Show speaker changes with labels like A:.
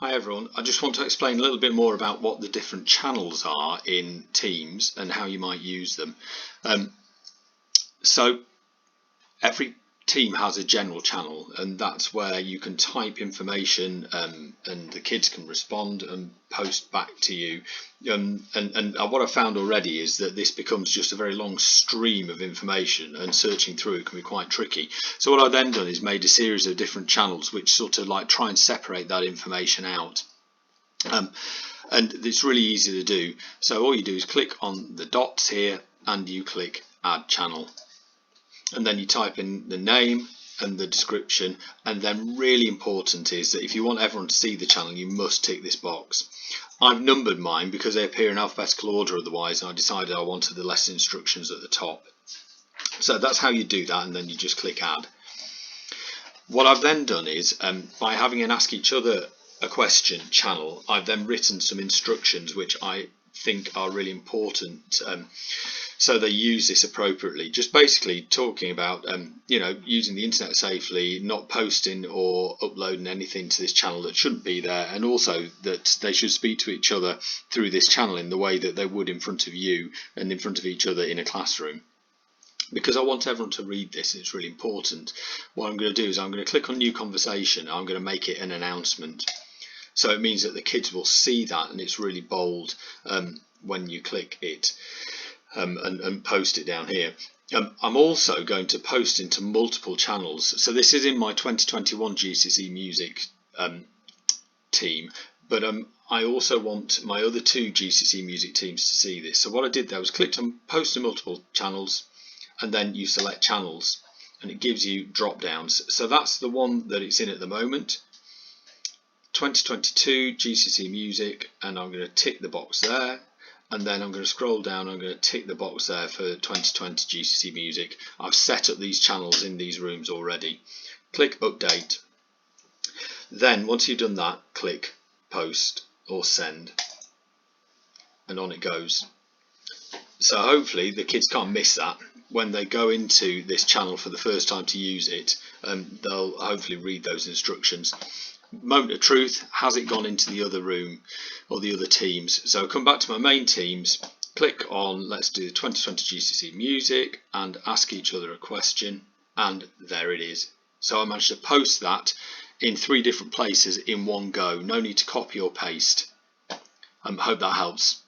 A: Hi everyone, I just want to explain a little bit more about what the different channels are in Teams and how you might use them. So every team has a general channel, and that's where you can type information and the kids can respond and post back to you. And what I've found already is that this becomes just a very long stream of information, and searching through it can be quite tricky. So what I've then done is made a series of different channels which sort of like try and separate that information out. And it's really easy to do. So all you do is click on the dots here and you click add channel, and then you type in the name and the description. And then really important is that if you want everyone to see the channel, you must tick this box. I've numbered mine because they appear in alphabetical order otherwise, and I decided I wanted the lesson instructions at the top. So that's how you do that, and then you just click add. What I've then done is by having an ask each other a question channel, I've then written some instructions which I think are really important, so they use this appropriately. Just basically talking about using the internet safely, not posting or uploading anything to this channel that shouldn't be there, and also that they should speak to each other through this channel in the way that they would in front of you and in front of each other in a classroom. Because I want everyone to read this, it's really important. What I'm going to do is I'm going to click on new conversation. I'm going to make it an announcement. So it means that the kids will see that, and it's really bold when you click it and post it down here. I'm also going to post into multiple channels. So this is in my 2021 GCSE Music team, but I also want my other two GCSE Music teams to see this. So what I did there was clicked on post to multiple channels, and then you select channels, and it gives you drop downs. So that's the one that it's in at the moment, 2022 GCSE Music, and I'm going to tick the box there, and then I'm going to scroll down. I'm going to tick the box there for 2020 GCSE Music. I've set up these channels in these rooms already. Click update. Then once you've done that, click post or send, and on it goes. So hopefully the kids can't miss that. When they go into this channel for the first time to use it, they'll hopefully read those instructions. Moment of truth, has it gone into the other room or the other teams? So come back to my main teams, click on let's do 2020 GCSE Music and ask each other a question, and there it is. So I managed to post that in 3 different places in one go. No need to copy or paste. Hope that helps.